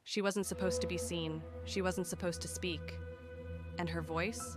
She wasn't supposed to be seen. She wasn't supposed to speak. And her voice?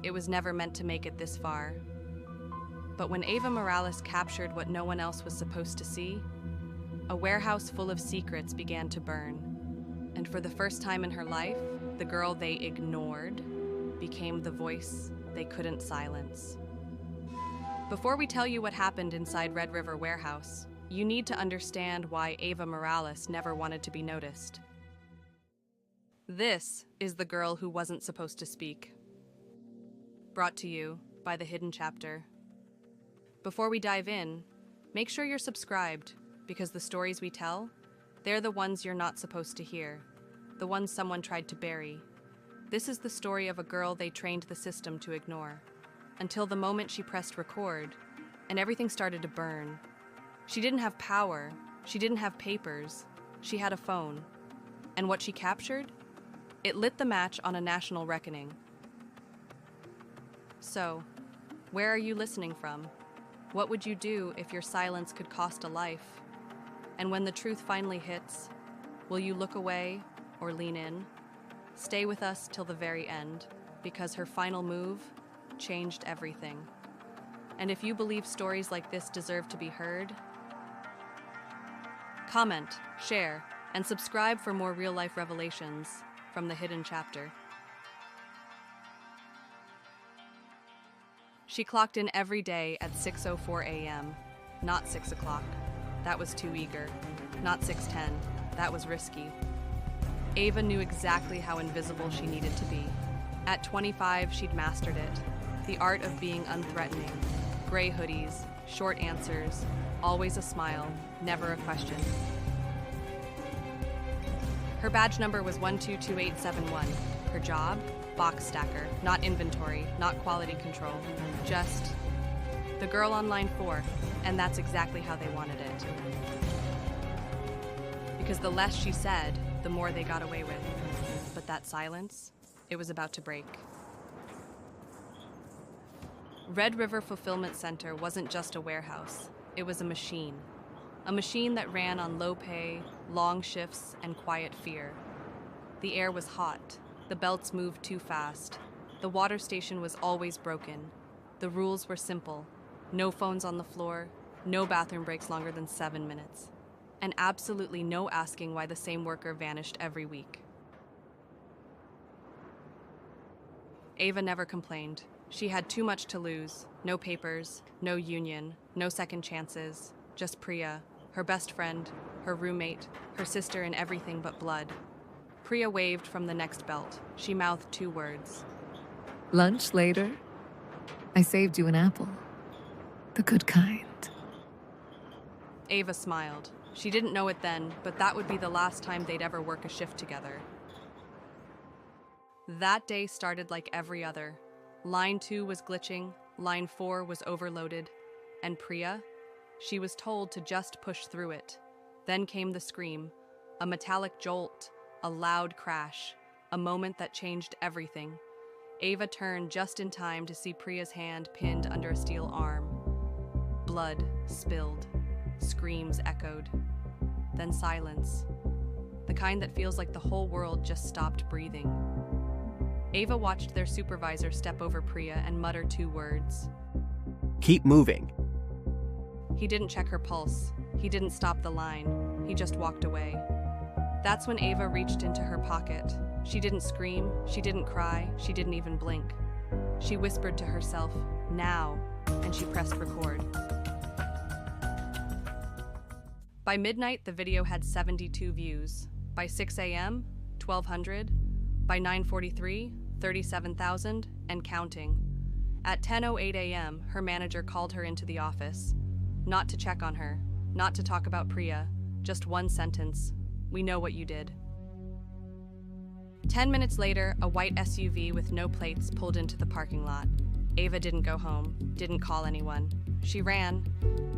It was never meant to make it this far. But when Ava Morales captured what no one else was supposed to see, a warehouse full of secrets began to burn. And for the first time in her life, the girl they ignored became the voice they couldn't silence. Before we tell you what happened inside Red River Warehouse, you need to understand why Ava Morales never wanted to be noticed. This is the girl who wasn't supposed to speak. Brought to you by The Hidden Chapter. Before we dive in, make sure you're subscribed, because the stories we tell, they're the ones you're not supposed to hear, the ones someone tried to bury. This is the story of a girl they trained the system to ignore, until the moment she pressed record, and everything started to burn. She didn't have power, she didn't have papers, she had a phone. And what she captured? It lit the match on a national reckoning. So, where are you listening from? What would you do if your silence could cost a life? And when the truth finally hits, will you look away or lean in? Stay with us till the very end, because her final move changed everything. And if you believe stories like this deserve to be heard, comment, share, and subscribe for more real-life revelations from The Hidden Chapter. She clocked in every day at 6:04 a.m., not 6 o'clock. That was too eager. Not 6:10. That was risky. Ava knew exactly how invisible she needed to be. At 25, she'd mastered it. The art of being unthreatening. Gray hoodies, short answers, always a smile, never a question. Her badge number was 122871. Her job? Box stacker, not inventory, not quality control. Just the girl on line 4, and that's exactly how they wanted it. Because the less she said, the more they got away with. But that silence, it was about to break. Red River Fulfillment Center wasn't just a warehouse. It was a machine. A machine that ran on low pay, long shifts, and quiet fear. The air was hot. The belts moved too fast. The water station was always broken. The rules were simple. No phones on the floor, no bathroom breaks longer than 7 minutes, and absolutely no asking why the same worker vanished every week. Ava never complained. She had too much to lose. No papers, no union, no second chances. Just Priya, her best friend, her roommate, her sister in everything but blood. Priya waved from the next belt. She mouthed 2 words. Lunch later? I saved you an apple. The good kind. Ava smiled. She didn't know it then, but that would be the last time they'd ever work a shift together. That day started like every other. Line 2 was glitching, line 4 was overloaded, and Priya, she was told to just push through it. Then came the scream, a metallic jolt, a loud crash, a moment that changed everything. Ava turned just in time to see Priya's hand pinned under a steel arm. Blood spilled. Screams echoed. Then silence. The kind that feels like the whole world just stopped breathing. Ava watched their supervisor step over Priya and mutter 2 words. Keep moving. He didn't check her pulse. He didn't stop the line. He just walked away. That's when Ava reached into her pocket. She didn't scream, she didn't cry, she didn't even blink. She whispered to herself, "Now," and she pressed record. By midnight, the video had 72 views. By 6 a.m., 1,200. By 9:43, 37,000, and counting. At 10:08 a.m., her manager called her into the office. Not to check on her, not to talk about Priya, just one sentence. "We know what you did." 10 minutes later, a white SUV with no plates pulled into the parking lot. Ava didn't go home, didn't call anyone. She ran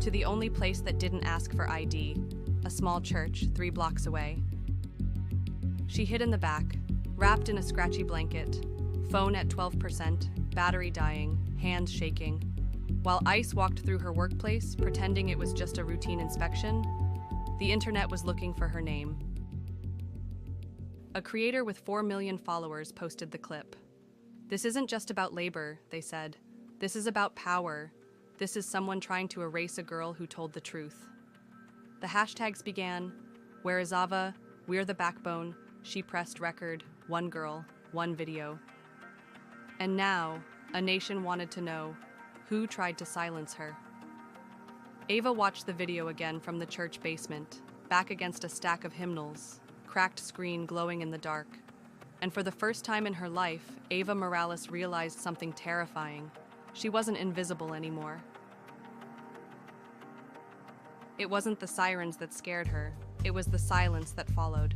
to the only place that didn't ask for ID, a small church 3 blocks away. She hid in the back, wrapped in a scratchy blanket, phone at 12%, battery dying, hands shaking. While ICE walked through her workplace, pretending it was just a routine inspection, the internet was looking for her name. A creator with 4 million followers posted the clip. "This isn't just about labor," they said. "This is about power. This is someone trying to erase a girl who told the truth." The hashtags began, "Where is Ava? We're the backbone. She pressed record. One girl, one video." And now, a nation wanted to know who tried to silence her. Ava watched the video again from the church basement, back against a stack of hymnals, cracked screen glowing in the dark. And for the first time in her life, Ava Morales realized something terrifying. She wasn't invisible anymore. It wasn't the sirens that scared her, it was the silence that followed.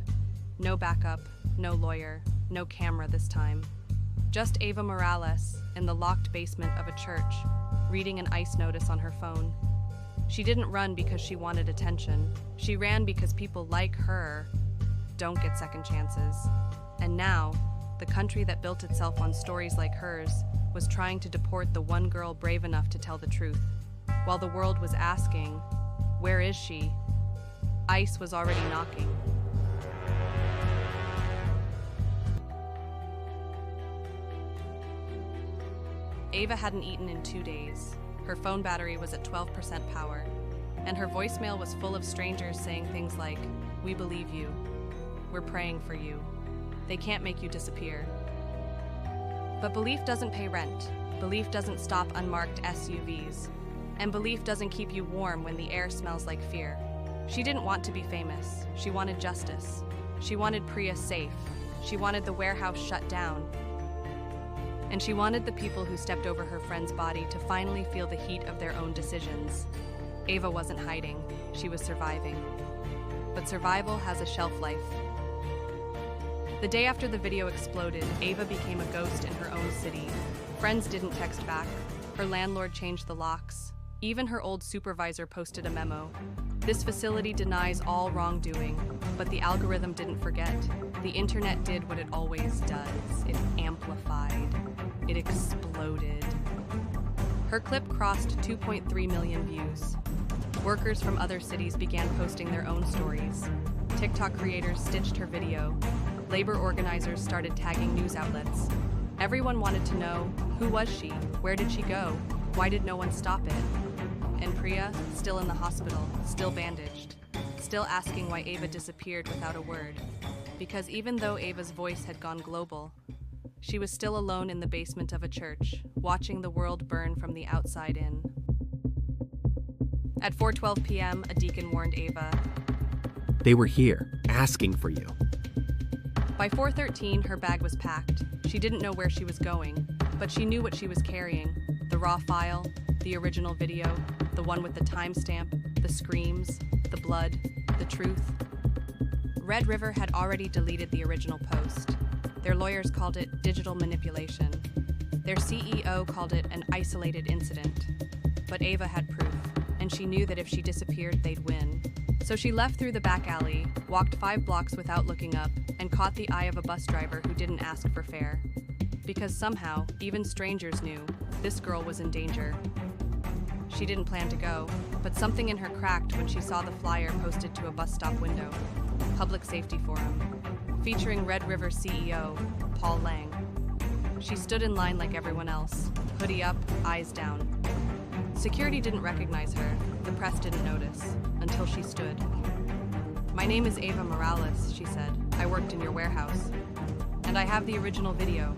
No backup, no lawyer, no camera this time. Just Ava Morales in the locked basement of a church, reading an ICE notice on her phone. She didn't run because she wanted attention. She ran because people like her don't get second chances. And now, the country that built itself on stories like hers was trying to deport the one girl brave enough to tell the truth. While the world was asking, "Where is she?" ICE was already knocking. Ava hadn't eaten in 2 days. Her phone battery was at 12% power, and her voicemail was full of strangers saying things like, "We believe you. We're praying for you. They can't make you disappear." But belief doesn't pay rent. Belief doesn't stop unmarked SUVs. And belief doesn't keep you warm when the air smells like fear. She didn't want to be famous. She wanted justice. She wanted Priya safe. She wanted the warehouse shut down. And she wanted the people who stepped over her friend's body to finally feel the heat of their own decisions. Ava wasn't hiding. She was surviving. But survival has a shelf life. The day after the video exploded, Ava became a ghost in her own city. Friends didn't text back. Her landlord changed the locks. Even her old supervisor posted a memo. "This facility denies all wrongdoing," but the algorithm didn't forget. The internet did what it always does. It amplified. It exploded. Her clip crossed 2.3 million views. Workers from other cities began posting their own stories. TikTok creators stitched her video. Labor organizers started tagging news outlets. Everyone wanted to know, who was she? Where did she go? Why did no one stop it? And Priya, still in the hospital, still bandaged, still asking why Ava disappeared without a word. Because even though Ava's voice had gone global, she was still alone in the basement of a church, watching the world burn from the outside in. At 4:12 p.m., a deacon warned Ava. They were here, asking for you. By 4:13, her bag was packed. She didn't know where she was going, but she knew what she was carrying. The raw file, the original video, the one with the timestamp, the screams, the blood, the truth. Red River had already deleted the original post. Their lawyers called it digital manipulation. Their CEO called it an isolated incident. But Ava had proof, and she knew that if she disappeared, they'd win. So she left through the back alley, walked 5 blocks without looking up, and caught the eye of a bus driver who didn't ask for fare. Because somehow, even strangers knew, this girl was in danger. She didn't plan to go, but something in her cracked when she saw the flyer posted to a bus stop window. Public Safety Forum, featuring Red River CEO, Paul Lang. She stood in line like everyone else, hoodie up, eyes down. Security didn't recognize her, the press didn't notice, until she stood. "My name is Ava Morales," she said. "I worked in your warehouse. And I have the original video."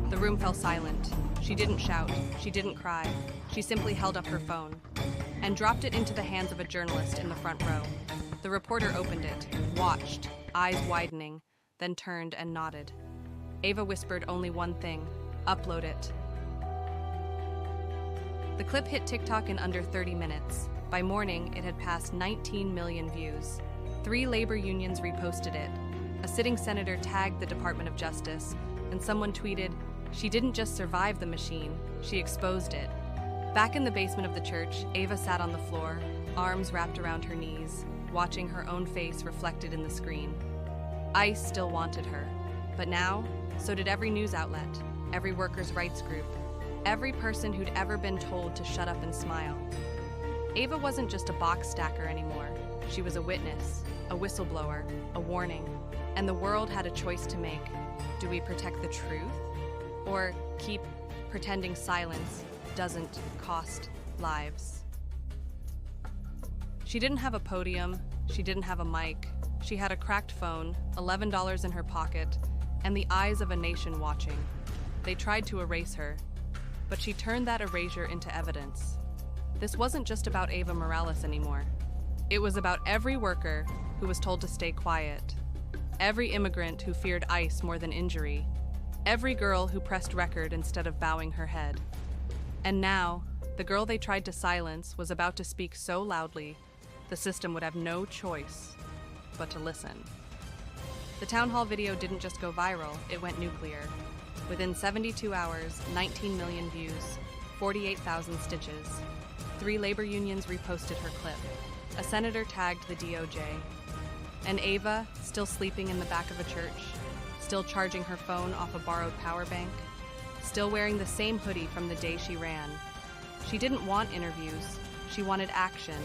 The room fell silent. She didn't shout, she didn't cry. She simply held up her phone and dropped it into the hands of a journalist in the front row. The reporter opened it, watched, eyes widening, then turned and nodded. Ava whispered only one thing: upload it. The clip hit TikTok in under 30 minutes. By morning, it had passed 19 million views. 3 labor unions reposted it. A sitting senator tagged the Department of Justice, and someone tweeted, "She didn't just survive the machine, she exposed it." Back in the basement of the church, Ava sat on the floor, arms wrapped around her knees, watching her own face reflected in the screen. ICE still wanted her, but now, so did every news outlet, every workers' rights group, every person who'd ever been told to shut up and smile. Ava wasn't just a box stacker anymore. She was a witness, a whistleblower, a warning, and the world had a choice to make. Do we protect the truth or keep pretending silence doesn't cost lives? She didn't have a podium, she didn't have a mic, she had a cracked phone, $11 in her pocket, and the eyes of a nation watching. They tried to erase her, but she turned that erasure into evidence. This wasn't just about Ava Morales anymore. It was about every worker who was told to stay quiet, every immigrant who feared ICE more than injury, every girl who pressed record instead of bowing her head. And now, the girl they tried to silence was about to speak so loudly, the system would have no choice but to listen. The town hall video didn't just go viral, it went nuclear. Within 72 hours, 19 million views, 48,000 stitches. 3 labor unions reposted her clip. A senator tagged the DOJ. And Ava, still sleeping in the back of a church, still charging her phone off a borrowed power bank, still wearing the same hoodie from the day she ran. She didn't want interviews, she wanted action.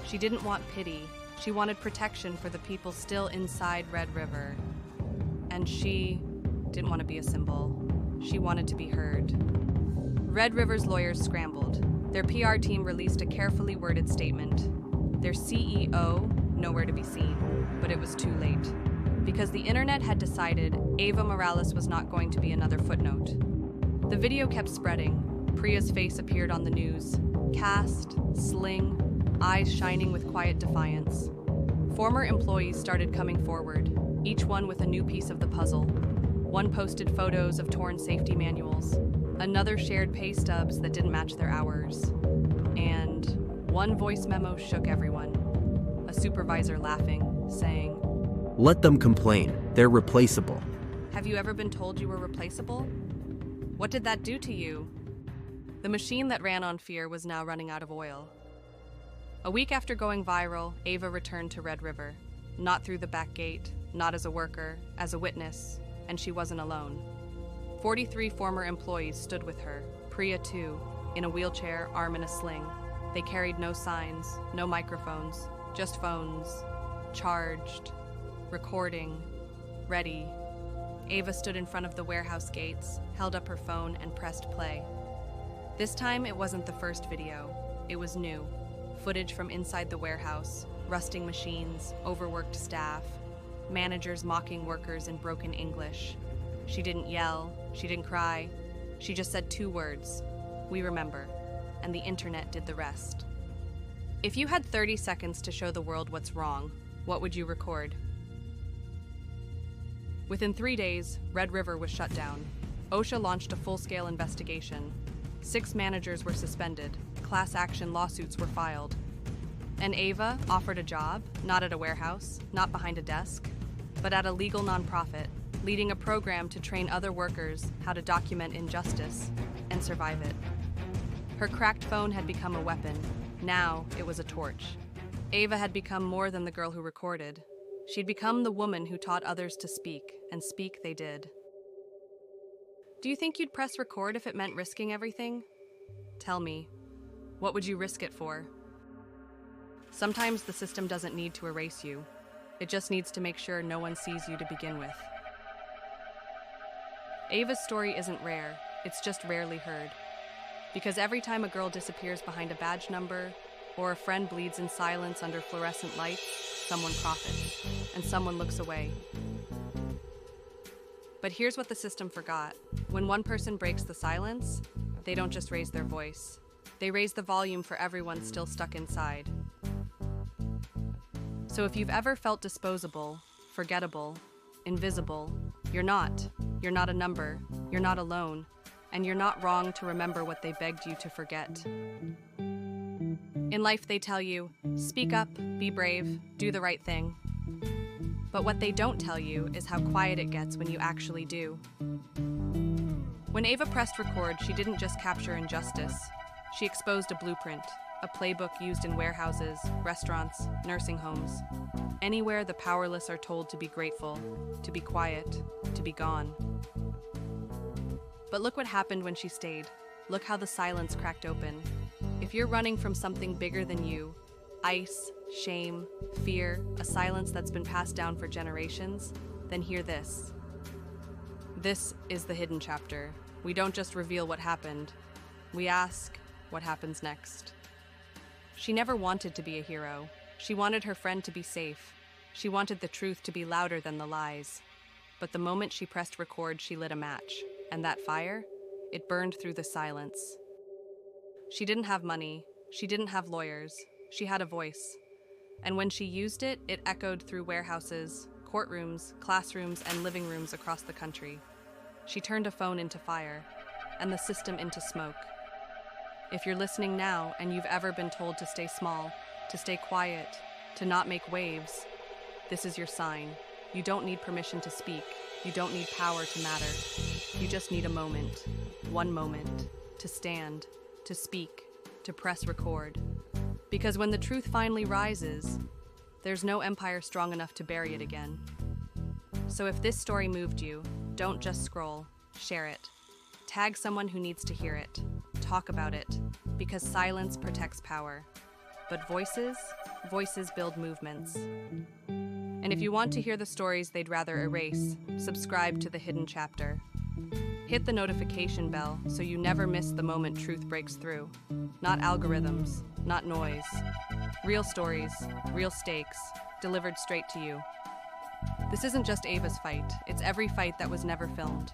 She didn't want pity, she wanted protection for the people still inside Red River. And she didn't want to be a symbol, she wanted to be heard. Red River's lawyers scrambled. Their PR team released a carefully worded statement. Their CEO, nowhere to be seen, but it was too late. Because the internet had decided Ava Morales was not going to be another footnote. The video kept spreading. Priya's face appeared on the news. Cast, sling, eyes shining with quiet defiance. Former employees started coming forward, each one with a new piece of the puzzle. One posted photos of torn safety manuals. Another shared pay stubs that didn't match their hours. And one voice memo shook everyone. A supervisor laughing, saying, Let them complain. They're replaceable. Have you ever been told you were replaceable? What did that do to you? The machine that ran on fear was now running out of oil. A week after going viral, Ava returned to Red River. Not through the back gate, not as a worker, as a witness, and she wasn't alone. 43 former employees stood with her, Priya too, in a wheelchair, arm in a sling. They carried no signs, no microphones, just phones, charged, recording, ready. Ava stood in front of the warehouse gates, held up her phone, and pressed play. This time, it wasn't the first video. It was new. Footage from inside the warehouse, rusting machines, overworked staff, managers mocking workers in broken English. She didn't yell, she didn't cry. She just said 2 words, "We remember," and the internet did the rest. If you had 30 seconds to show the world what's wrong, what would you record? Within 3 days, Red River was shut down. OSHA launched a full-scale investigation. 6 managers were suspended. Class action lawsuits were filed. And Ava offered a job, not at a warehouse, not behind a desk, but at a legal nonprofit, leading a program to train other workers how to document injustice and survive it. Her cracked phone had become a weapon. Now it was a torch. Ava had become more than the girl who recorded. She'd become the woman who taught others to speak, and speak they did. Do you think you'd press record if it meant risking everything? Tell me, what would you risk it for? Sometimes the system doesn't need to erase you. It just needs to make sure no one sees you to begin with. Ava's story isn't rare, it's just rarely heard. Because every time a girl disappears behind a badge number, or a friend bleeds in silence under fluorescent lights, someone profits, and someone looks away. But here's what the system forgot. When one person breaks the silence, they don't just raise their voice. They raise the volume for everyone still stuck inside. So if you've ever felt disposable, forgettable, invisible, you're not. You're not a number, you're not alone, and you're not wrong to remember what they begged you to forget. In life they tell you, speak up, be brave, do the right thing. But what they don't tell you is how quiet it gets when you actually do. When Ava pressed record, she didn't just capture injustice. She exposed a blueprint, a playbook used in warehouses, restaurants, nursing homes. Anywhere the powerless are told to be grateful, to be quiet, to be gone. But look what happened when she stayed. Look how the silence cracked open. If you're running from something bigger than you, ICE, shame, fear, a silence that's been passed down for generations, then hear this. This is the hidden chapter. We don't just reveal what happened. We ask what happens next. She never wanted to be a hero. She wanted her friend to be safe. She wanted the truth to be louder than the lies. But the moment she pressed record, she lit a match. And that fire, it burned through the silence. She didn't have money. She didn't have lawyers. She had a voice. And when she used it, it echoed through warehouses, courtrooms, classrooms, and living rooms across the country. She turned a phone into fire, and the system into smoke. If you're listening now and you've ever been told to stay small, to stay quiet, to not make waves, this is your sign. You don't need permission to speak. You don't need power to matter. You just need a moment, one moment, to stand, to speak, to press record. Because when the truth finally rises, there's no empire strong enough to bury it again. So if this story moved you, don't just scroll, share it. Tag someone who needs to hear it. Talk about it, because silence protects power. But voices build movements. And if you want to hear the stories they'd rather erase, subscribe to The Hidden Chapter. Hit the notification bell so you never miss the moment truth breaks through. Not algorithms, not noise. Real stories, real stakes, delivered straight to you. This isn't just Ava's fight, it's every fight that was never filmed.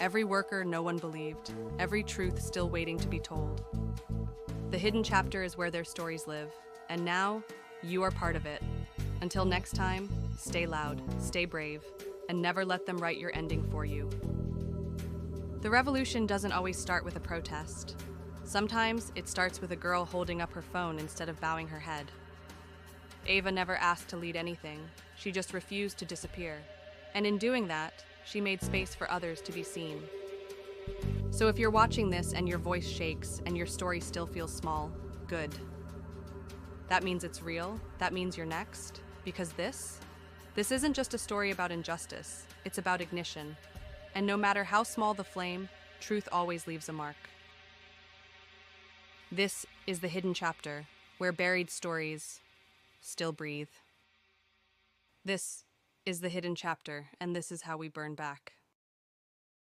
Every worker no one believed, every truth still waiting to be told. The Hidden Chapter is where their stories live, and now, you are part of it. Until next time, stay loud, stay brave, and never let them write your ending for you. The revolution doesn't always start with a protest. Sometimes it starts with a girl holding up her phone instead of bowing her head. Ava never asked to lead anything, she just refused to disappear. And in doing that, she made space for others to be seen. So if you're watching this and your voice shakes and your story still feels small, good. That means it's real, that means you're next, because this isn't just a story about injustice, it's about ignition. And no matter how small the flame, truth always leaves a mark. This is The Hidden Chapter, where buried stories still breathe. This is The Hidden Chapter, and this is how we burn back.